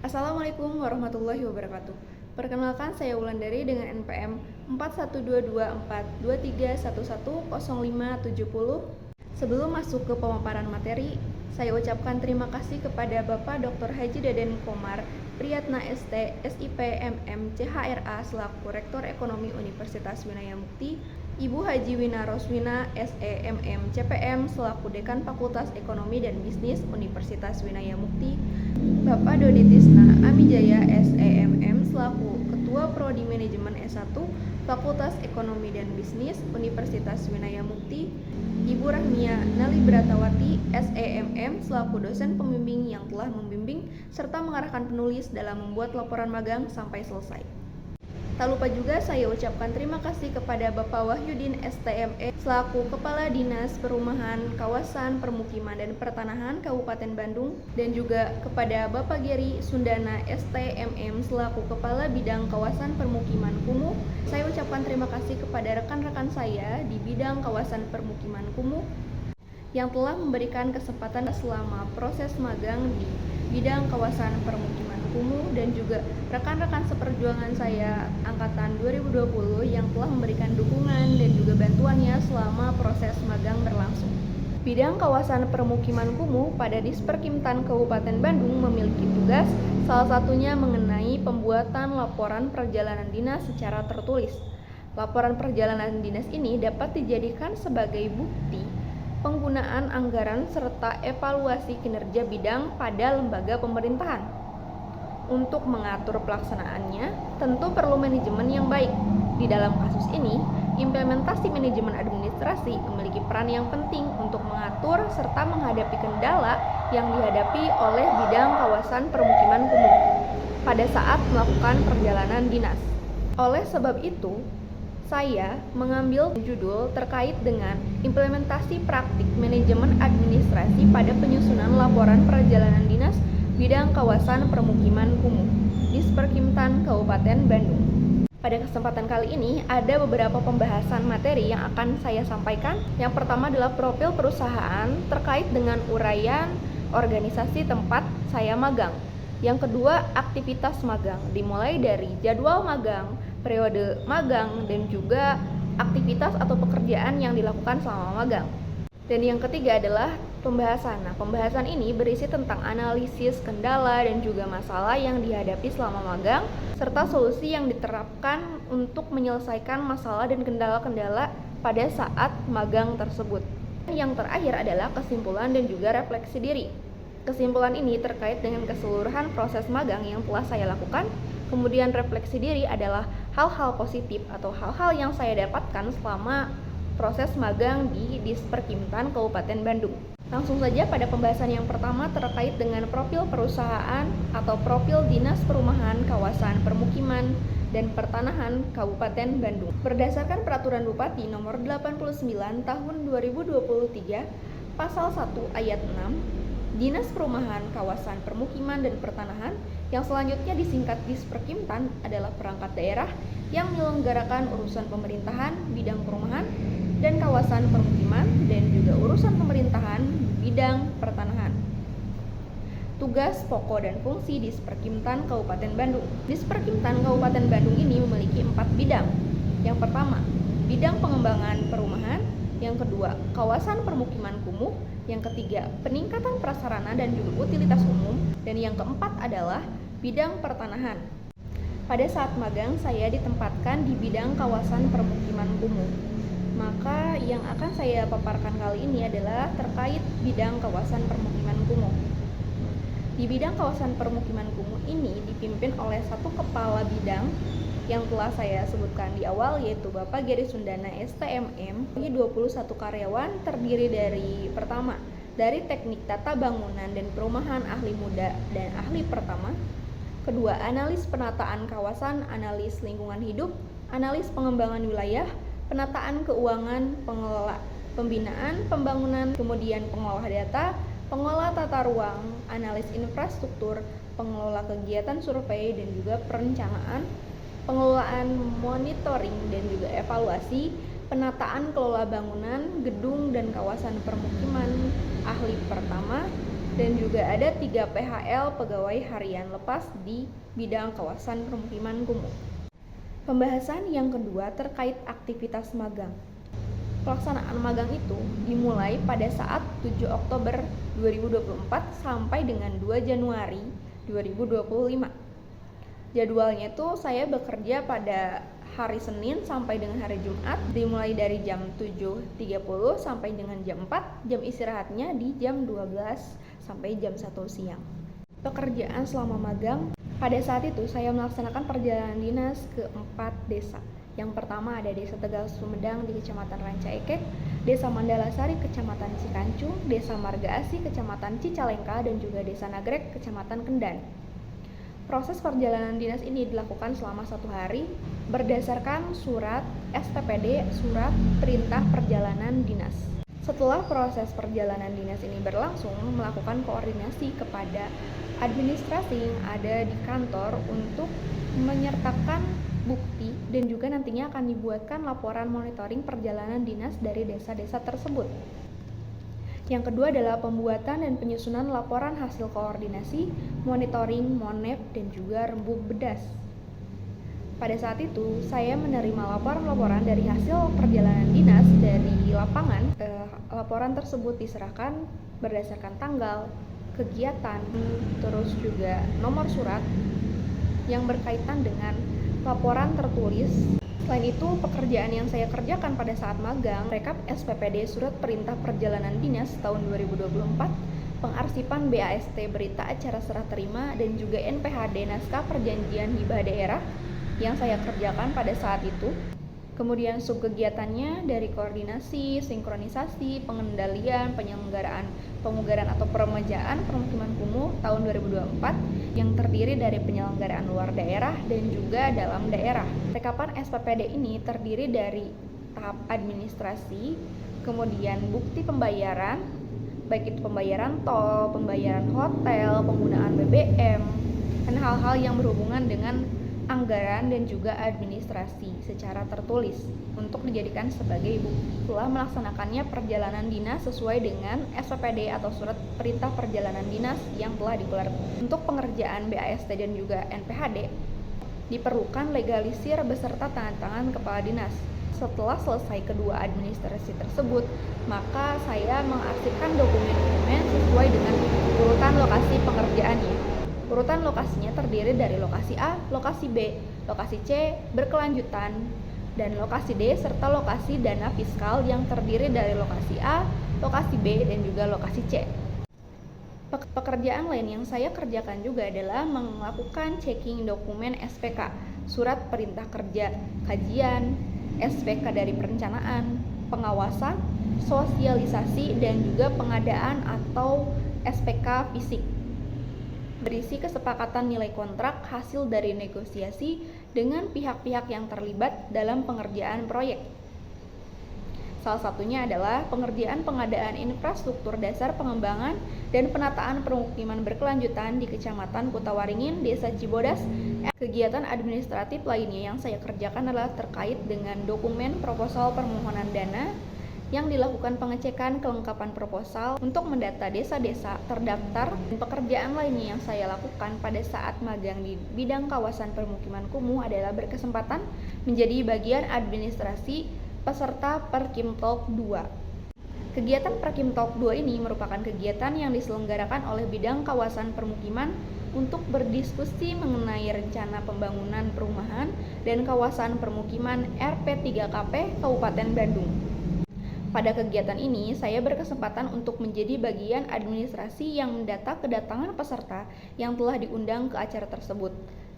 Assalamualaikum warahmatullahi wabarakatuh. Perkenalkan, saya Wulandari dengan NPM 41224423110570. Sebelum masuk ke pemaparan materi, saya ucapkan terima kasih kepada Bapak Dr. Haji Daden Komar Priyatna ST, SIP MM CHRA selaku Rektor Ekonomi Universitas Winaya Mukti, Ibu Haji Wina Roswina SE MM CPM selaku Dekan Fakultas Ekonomi dan Bisnis Universitas Winaya Mukti, Bapak Dodi Tisna Amijaya SEMM selaku Ketua Prodi Manajemen S1 Fakultas Ekonomi dan Bisnis Universitas Winaya Mukti, Ibu Rahmia Nalibratawati SEMM selaku dosen pembimbing yang telah membimbing serta mengarahkan penulis dalam membuat laporan magang sampai selesai. Tak lupa juga saya ucapkan terima kasih kepada Bapak Wahyudin STME selaku Kepala Dinas Perumahan, Kawasan, Permukiman, dan Pertanahan Kabupaten Bandung, dan juga kepada Bapak Geri Sundana STMM selaku Kepala Bidang Kawasan Permukiman Kumuh. Saya ucapkan terima kasih kepada rekan-rekan saya di bidang Kawasan Permukiman Kumuh yang telah memberikan kesempatan selama proses magang di bidang Kawasan Permukiman Kumuh, dan juga rekan-rekan seperjuangan saya angkatan 2020 yang telah memberikan dukungan dan juga bantuannya selama proses magang berlangsung. Bidang Kawasan Permukiman Kumuh pada Disperkimtan Kabupaten Bandung memiliki tugas salah satunya mengenai pembuatan laporan perjalanan dinas secara tertulis. Laporan perjalanan dinas ini dapat dijadikan sebagai bukti penggunaan anggaran serta evaluasi kinerja bidang pada lembaga pemerintahan. Untuk mengatur pelaksanaannya, tentu perlu manajemen yang baik. Di dalam kasus ini, implementasi manajemen administrasi memiliki peran yang penting untuk mengatur serta menghadapi kendala yang dihadapi oleh bidang kawasan permukiman kumuh pada saat melakukan perjalanan dinas. Oleh sebab itu, saya mengambil judul terkait dengan implementasi praktik manajemen administrasi pada penyusunan laporan perjalanan dinas bidang kawasan permukiman kumuh Disperkimtan Kabupaten Bandung. Pada kesempatan kali ini ada beberapa pembahasan materi yang akan saya sampaikan. Yang pertama adalah profil perusahaan terkait dengan uraian organisasi tempat saya magang. Yang kedua, aktivitas magang dimulai dari jadwal magang, periode magang, dan juga aktivitas atau pekerjaan yang dilakukan selama magang. Dan yang ketiga adalah pembahasan. Nah, pembahasan ini berisi tentang analisis kendala dan juga masalah yang dihadapi selama magang, serta solusi yang diterapkan untuk menyelesaikan masalah dan kendala-kendala pada saat magang tersebut. Yang terakhir adalah kesimpulan dan juga refleksi diri. Kesimpulan ini terkait dengan keseluruhan proses magang yang telah saya lakukan. Kemudian refleksi diri adalah hal-hal positif atau hal-hal yang saya dapatkan selama proses magang di Disperkimtan Kabupaten Bandung. Langsung saja pada pembahasan yang pertama terkait dengan profil perusahaan atau profil Dinas Perumahan, Kawasan, Permukiman, dan Pertanahan Kabupaten Bandung. Berdasarkan Peraturan Bupati Nomor 89 Tahun 2023, Pasal 1 Ayat 6, Dinas Perumahan, Kawasan, Permukiman, dan Pertanahan yang selanjutnya disingkat Disperkimtan adalah perangkat daerah yang menyelenggarakan urusan pemerintahan, bidang perumahan, dan kawasan permukiman, dan juga urusan pemerintahan bidang pertanahan. Tugas, pokok, dan fungsi Disperkimtan Kabupaten Bandung. Disperkimtan Kabupaten Bandung ini memiliki 4 bidang. Yang pertama, bidang pengembangan perumahan. Yang kedua, kawasan permukiman kumuh. Yang ketiga, peningkatan prasarana dan juga utilitas umum. Dan yang keempat adalah bidang pertanahan. Pada saat magang, saya ditempatkan di bidang kawasan permukiman kumuh. Maka yang akan saya paparkan kali ini adalah terkait bidang kawasan permukiman kumuh. Di bidang kawasan permukiman kumuh ini dipimpin oleh satu kepala bidang yang telah saya sebutkan di awal, yaitu Bapak Geri Sundana STMM. 21 karyawan terdiri dari pertama, dari teknik tata bangunan dan perumahan ahli muda dan ahli pertama. Kedua, analis penataan kawasan, analis lingkungan hidup, analis pengembangan wilayah, penataan keuangan, pengelola pembinaan, pembangunan, kemudian pengolah data, pengelola tata ruang, analis infrastruktur, pengelola kegiatan survei dan juga perencanaan, pengelolaan monitoring dan juga evaluasi, penataan kelola bangunan, gedung dan kawasan permukiman ahli pertama, dan juga ada 3 PHL pegawai harian lepas di bidang kawasan permukiman kumuh. Pembahasan yang kedua terkait aktivitas magang. Pelaksanaan magang itu dimulai pada saat 7 Oktober 2024 sampai dengan 2 Januari 2025. Jadwalnya itu saya bekerja pada hari Senin sampai dengan hari Jumat, dimulai dari jam 7.30 sampai dengan jam 4, jam istirahatnya di jam 12 sampai jam 1 siang. Pekerjaan selama magang, pada saat itu saya melaksanakan perjalanan dinas ke 4 desa. Yang pertama ada Desa Tegal Sumedang di Kecamatan Ranca Ekek, Desa Mandalasari Kecamatan Cikancung, Desa Marga Asih Kecamatan Cicalengka, dan juga Desa Nagrek Kecamatan Kendan. Proses perjalanan dinas ini dilakukan selama 1 hari berdasarkan surat SPPD, surat perintah perjalanan dinas. Setelah proses perjalanan dinas ini berlangsung, melakukan koordinasi kepada administrasi yang ada di kantor untuk menyertakan bukti dan juga nantinya akan dibuatkan laporan monitoring perjalanan dinas dari desa-desa tersebut. Yang kedua adalah pembuatan dan penyusunan laporan hasil koordinasi, monitoring, monep, dan juga rembuk bedas. Pada saat itu, saya menerima laporan-laporan dari hasil perjalanan dinas dari lapangan. Laporan tersebut diserahkan berdasarkan tanggal, kegiatan, terus juga nomor surat yang berkaitan dengan laporan tertulis. Selain itu, pekerjaan yang saya kerjakan pada saat magang, rekap SPPD Surat Perintah Perjalanan Dinas tahun 2024, pengarsipan BAST Berita Acara Serah Terima, dan juga NPHD Naskah Perjanjian Hibah Daerah yang saya kerjakan pada saat itu. Kemudian subkegiatannya dari koordinasi, sinkronisasi, pengendalian, penyelenggaraan pemugaran atau peremajaan permukiman kumuh tahun 2024 yang terdiri dari penyelenggaraan luar daerah dan juga dalam daerah. Rekapan SPPD ini terdiri dari tahap administrasi, kemudian bukti pembayaran, baik itu pembayaran tol, pembayaran hotel, penggunaan BBM, dan hal-hal yang berhubungan dengan anggaran dan juga administrasi secara tertulis untuk dijadikan sebagai bukti. Setelah melaksanakannya perjalanan dinas sesuai dengan SPPD atau Surat Perintah Perjalanan Dinas yang telah dikeluarkan. Untuk pengerjaan BAST dan juga NPHD diperlukan legalisir beserta tangan kepala dinas. Setelah selesai kedua administrasi tersebut, maka saya mengarsipkan dokumen-dokumen sesuai dengan urutan lokasi pengerjaannya. Urutan lokasinya terdiri dari lokasi A, lokasi B, lokasi C, berkelanjutan, dan lokasi D, serta lokasi dana fiskal yang terdiri dari lokasi A, lokasi B, dan juga lokasi C. Pekerjaan lain yang saya kerjakan juga adalah melakukan checking dokumen SPK, Surat Perintah Kerja, kajian, SPK dari perencanaan, pengawasan, sosialisasi, dan juga pengadaan atau SPK fisik. Berisi kesepakatan nilai kontrak hasil dari negosiasi dengan pihak-pihak yang terlibat dalam pengerjaan proyek. Salah satunya adalah pengerjaan pengadaan infrastruktur dasar pengembangan dan penataan permukiman berkelanjutan di Kecamatan Kutawaringin, Desa Cibodas. Kegiatan administratif lainnya yang saya kerjakan adalah terkait dengan dokumen proposal permohonan dana, yang dilakukan pengecekan kelengkapan proposal untuk mendata desa-desa terdaftar, dan pekerjaan lainnya yang saya lakukan pada saat magang di bidang kawasan permukiman kumuh adalah berkesempatan menjadi bagian administrasi peserta Perkimtalk 2. Kegiatan Perkimtalk 2 ini merupakan kegiatan yang diselenggarakan oleh bidang kawasan permukiman untuk berdiskusi mengenai rencana pembangunan perumahan dan kawasan permukiman RP3KP Kabupaten Bandung. Pada kegiatan ini, saya berkesempatan untuk menjadi bagian administrasi yang mendata kedatangan peserta yang telah diundang ke acara tersebut.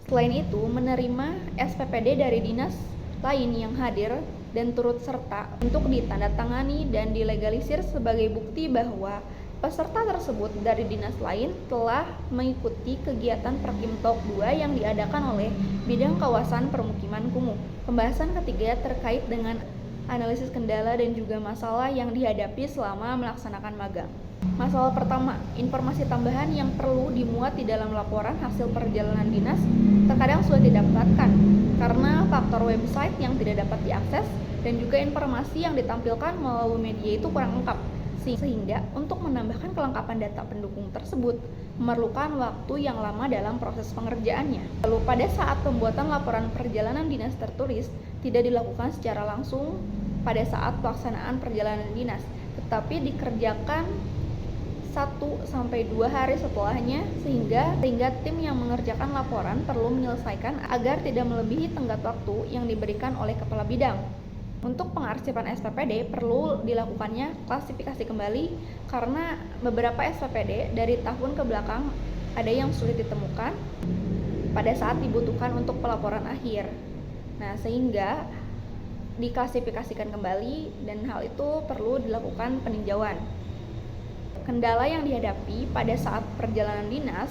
Selain itu, menerima SPPD dari dinas lain yang hadir dan turut serta untuk ditandatangani dan dilegalisir sebagai bukti bahwa peserta tersebut dari dinas lain telah mengikuti kegiatan Perkimtalk 2 yang diadakan oleh bidang kawasan permukiman kumuh. Pembahasan ketiga terkait dengan analisis kendala dan juga masalah yang dihadapi selama melaksanakan magang. Masalah pertama, informasi tambahan yang perlu dimuat di dalam laporan hasil perjalanan dinas terkadang sulit didapatkan karena faktor website yang tidak dapat diakses dan juga informasi yang ditampilkan melalui media itu kurang lengkap, Sehingga untuk menambahkan kelengkapan data pendukung tersebut memerlukan waktu yang lama dalam proses pengerjaannya. Lalu pada saat pembuatan laporan perjalanan dinas tertulis tidak dilakukan secara langsung pada saat pelaksanaan perjalanan dinas, tetapi dikerjakan 1-2 hari setelahnya sehingga tim yang mengerjakan laporan perlu menyelesaikan agar tidak melebihi tenggat waktu yang diberikan oleh kepala bidang. Untuk pengarsipan SPPD perlu dilakukannya klasifikasi kembali karena beberapa SPPD dari tahun ke belakang ada yang sulit ditemukan pada saat dibutuhkan untuk pelaporan akhir. Nah, sehingga diklasifikasikan kembali dan hal itu perlu dilakukan peninjauan. Kendala yang dihadapi pada saat perjalanan dinas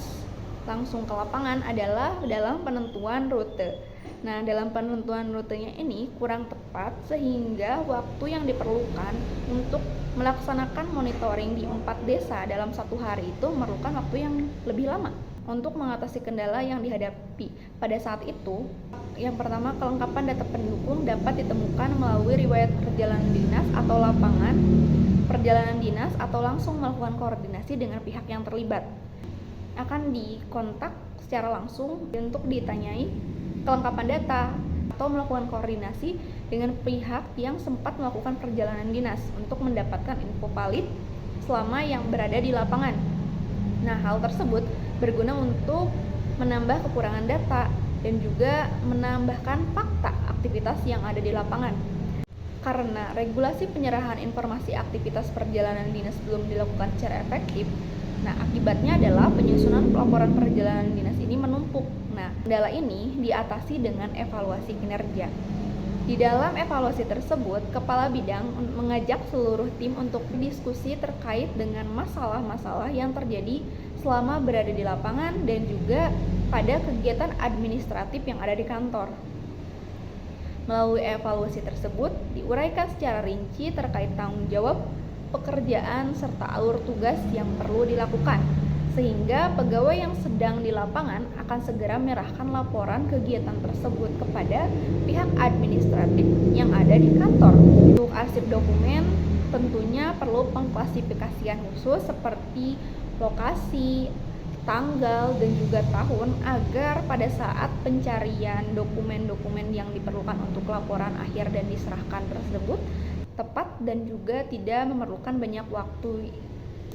langsung ke lapangan adalah dalam penentuan rute. Nah, dalam penentuan rutenya ini kurang tepat sehingga waktu yang diperlukan untuk melaksanakan monitoring di 4 desa dalam 1 hari itu memerlukan waktu yang lebih lama. Untuk mengatasi kendala yang dihadapi pada saat itu, yang pertama, kelengkapan data pendukung dapat ditemukan melalui riwayat perjalanan dinas atau lapangan perjalanan dinas atau langsung melakukan koordinasi dengan pihak yang terlibat. Akan dikontak secara langsung untuk ditanyai kelengkapan data atau melakukan koordinasi dengan pihak yang sempat melakukan perjalanan dinas untuk mendapatkan info valid selama yang berada di lapangan. Nah, hal tersebut berguna untuk menambah kekurangan data dan juga menambahkan fakta aktivitas yang ada di lapangan. Karena regulasi penyerahan informasi aktivitas perjalanan dinas belum dilakukan secara efektif, nah akibatnya adalah penyusunan pelaporan perjalanan dinas ini menumpuk. Nah, kendala ini diatasi dengan evaluasi kinerja. Di dalam evaluasi tersebut, kepala bidang mengajak seluruh tim untuk berdiskusi terkait dengan masalah-masalah yang terjadi selama berada di lapangan dan juga pada kegiatan administratif yang ada di kantor. Melalui evaluasi tersebut, diuraikan secara rinci terkait tanggung jawab, pekerjaan, serta alur tugas yang perlu dilakukan, sehingga pegawai yang sedang di lapangan akan segera menyerahkan laporan kegiatan tersebut kepada pihak administratif yang ada di kantor. Untuk arsip dokumen, tentunya perlu pengklasifikasian khusus seperti lokasi, tanggal, dan juga tahun agar pada saat pencarian dokumen-dokumen yang diperlukan untuk laporan akhir dan diserahkan tersebut tepat dan juga tidak memerlukan banyak waktu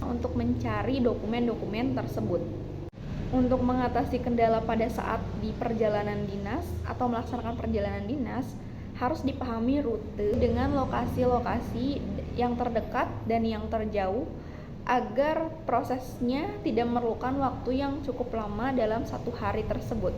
untuk mencari dokumen-dokumen tersebut. Untuk mengatasi kendala pada saat di perjalanan dinas atau melaksanakan perjalanan dinas, harus dipahami rute dengan lokasi-lokasi yang terdekat dan yang terjauh agar prosesnya tidak memerlukan waktu yang cukup lama dalam 1 hari tersebut.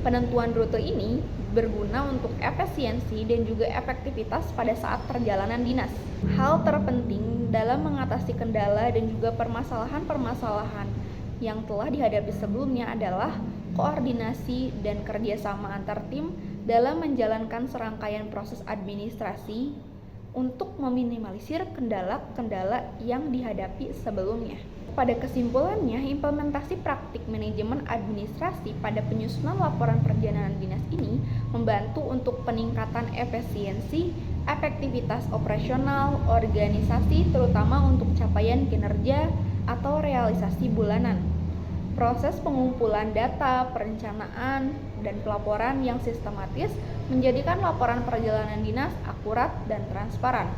Penentuan rute ini berguna untuk efisiensi dan juga efektivitas pada saat perjalanan dinas. Hal terpenting dalam mengatasi kendala dan juga permasalahan-permasalahan yang telah dihadapi sebelumnya adalah koordinasi dan kerjasama antar tim dalam menjalankan serangkaian proses administrasi untuk meminimalisir kendala-kendala yang dihadapi sebelumnya. Pada kesimpulannya, implementasi praktik manajemen administrasi pada penyusunan laporan perjalanan dinas ini membantu untuk peningkatan efisiensi, efektivitas operasional, organisasi, terutama untuk capaian kinerja atau realisasi bulanan. Proses pengumpulan data, perencanaan, dan pelaporan yang sistematis menjadikan laporan perjalanan dinas akurat dan transparan.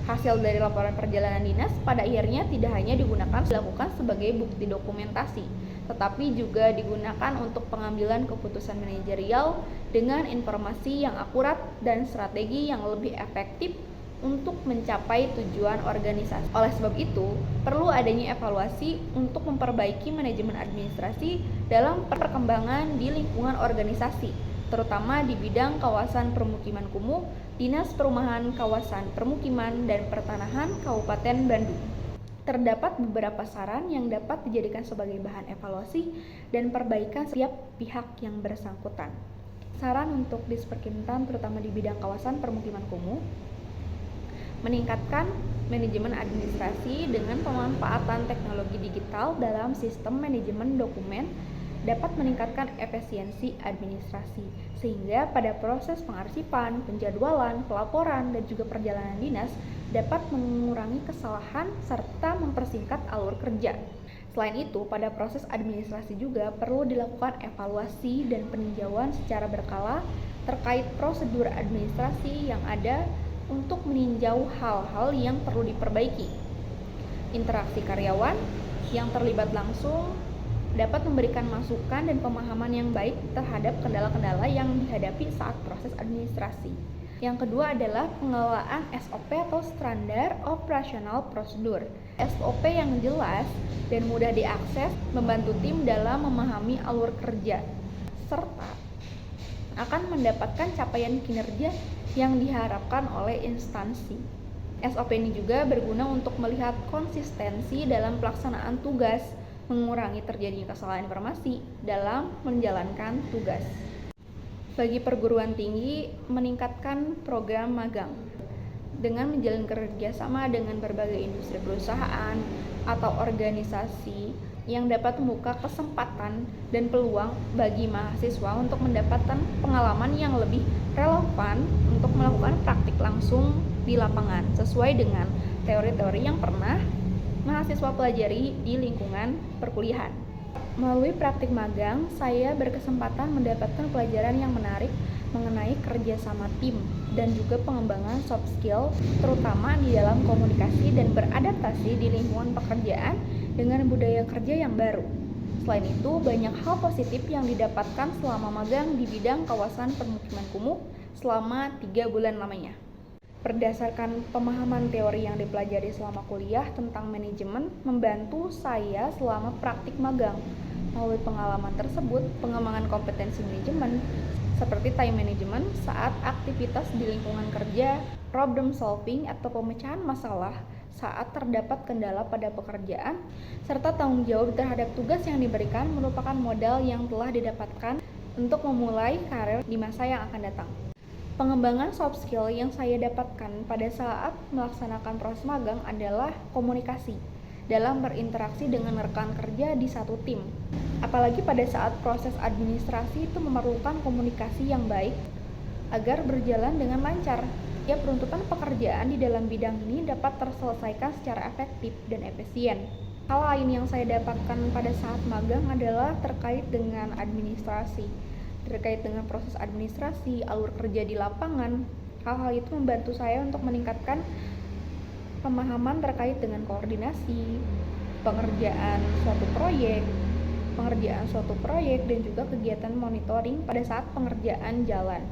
Hasil dari laporan perjalanan dinas pada akhirnya tidak hanya dilakukan sebagai bukti dokumentasi, tetapi juga digunakan untuk pengambilan keputusan manajerial dengan informasi yang akurat dan strategi yang lebih efektif untuk mencapai tujuan organisasi. Oleh sebab itu, perlu adanya evaluasi untuk memperbaiki manajemen administrasi dalam perkembangan di lingkungan organisasi, terutama di bidang kawasan permukiman kumuh, Dinas Perumahan Kawasan Permukiman dan Pertanahan Kabupaten Bandung. Terdapat beberapa saran yang dapat dijadikan sebagai bahan evaluasi dan perbaikan setiap pihak yang bersangkutan. Saran untuk Disperkintan terutama di bidang kawasan permukiman kumuh: meningkatkan manajemen administrasi dengan pemanfaatan teknologi digital dalam sistem manajemen dokumen dapat meningkatkan efisiensi administrasi, sehingga pada proses pengarsipan, penjadwalan, pelaporan, dan juga perjalanan dinas dapat mengurangi kesalahan serta mempersingkat alur kerja. Selain itu, pada proses administrasi juga perlu dilakukan evaluasi dan peninjauan secara berkala terkait prosedur administrasi yang ada untuk meninjau hal-hal yang perlu diperbaiki. Interaksi karyawan yang terlibat langsung dapat memberikan masukan dan pemahaman yang baik terhadap kendala-kendala yang dihadapi saat proses administrasi. Yang kedua adalah pengelolaan SOP atau Standar Operational Procedure. SOP yang jelas dan mudah diakses membantu tim dalam memahami alur kerja serta akan mendapatkan capaian kinerja yang diharapkan oleh instansi. SOP ini juga berguna untuk melihat konsistensi dalam pelaksanaan tugas, mengurangi terjadinya kesalahan informasi dalam menjalankan tugas. Bagi perguruan tinggi, meningkatkan program magang dengan menjalin kerjasama dengan berbagai industri perusahaan atau organisasi yang dapat membuka kesempatan dan peluang bagi mahasiswa untuk mendapatkan pengalaman yang lebih relevan untuk melakukan praktik langsung di lapangan sesuai dengan teori-teori yang pernah mahasiswa pelajari di lingkungan perkuliahan. Melalui praktik magang, saya berkesempatan mendapatkan pelajaran yang menarik mengenai kerjasama tim dan juga pengembangan soft skill, terutama di dalam komunikasi dan beradaptasi di lingkungan pekerjaan dengan budaya kerja yang baru. Selain itu, banyak hal positif yang didapatkan selama magang di bidang kawasan permukiman kumuh selama 3 bulan lamanya. Berdasarkan pemahaman teori yang dipelajari selama kuliah tentang manajemen membantu saya selama praktik magang. Melalui pengalaman tersebut, pengembangan kompetensi manajemen seperti time management saat aktivitas di lingkungan kerja, problem solving atau pemecahan masalah saat terdapat kendala pada pekerjaan, serta tanggung jawab terhadap tugas yang diberikan merupakan modal yang telah didapatkan untuk memulai karir di masa yang akan datang. Pengembangan soft skill yang saya dapatkan pada saat melaksanakan proses magang adalah komunikasi dalam berinteraksi dengan rekan kerja di satu tim. Apalagi pada saat proses administrasi itu memerlukan komunikasi yang baik agar berjalan dengan lancar. Ya, peruntukan pekerjaan di dalam bidang ini dapat terselesaikan secara efektif dan efisien. Hal lain yang saya dapatkan pada saat magang adalah terkait dengan administrasi. Terkait dengan proses administrasi, alur kerja di lapangan, hal-hal itu membantu saya untuk meningkatkan pemahaman terkait dengan koordinasi, pengerjaan suatu proyek dan juga kegiatan monitoring pada saat pengerjaan jalan.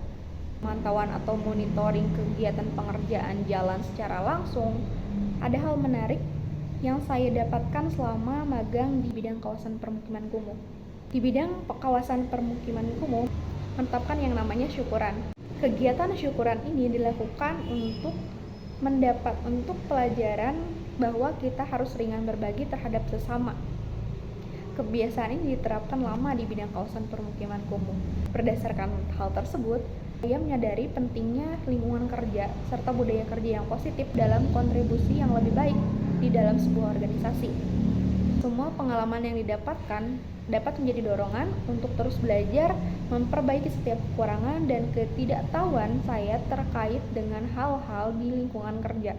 Pemantauan atau monitoring kegiatan pengerjaan jalan secara langsung. Ada hal menarik yang saya dapatkan selama magang di bidang kawasan permukiman kumuh. Di bidang kawasan permukiman kumuh, menetapkan yang namanya syukuran. Kegiatan syukuran ini dilakukan untuk pelajaran bahwa kita harus ringan berbagi terhadap sesama. Kebiasaan ini diterapkan lama di bidang kawasan permukiman kumuh. Berdasarkan hal tersebut, saya menyadari pentingnya lingkungan kerja serta budaya kerja yang positif dalam kontribusi yang lebih baik di dalam sebuah organisasi. Semua pengalaman yang didapatkan dapat menjadi dorongan untuk terus belajar, memperbaiki setiap kekurangan dan ketidaktahuan saya terkait dengan hal-hal di lingkungan kerja.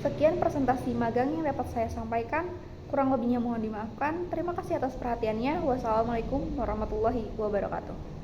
Sekian presentasi magang yang dapat saya sampaikan. Kurang lebihnya mohon dimaafkan. Terima kasih atas perhatiannya. Wassalamualaikum warahmatullahi wabarakatuh.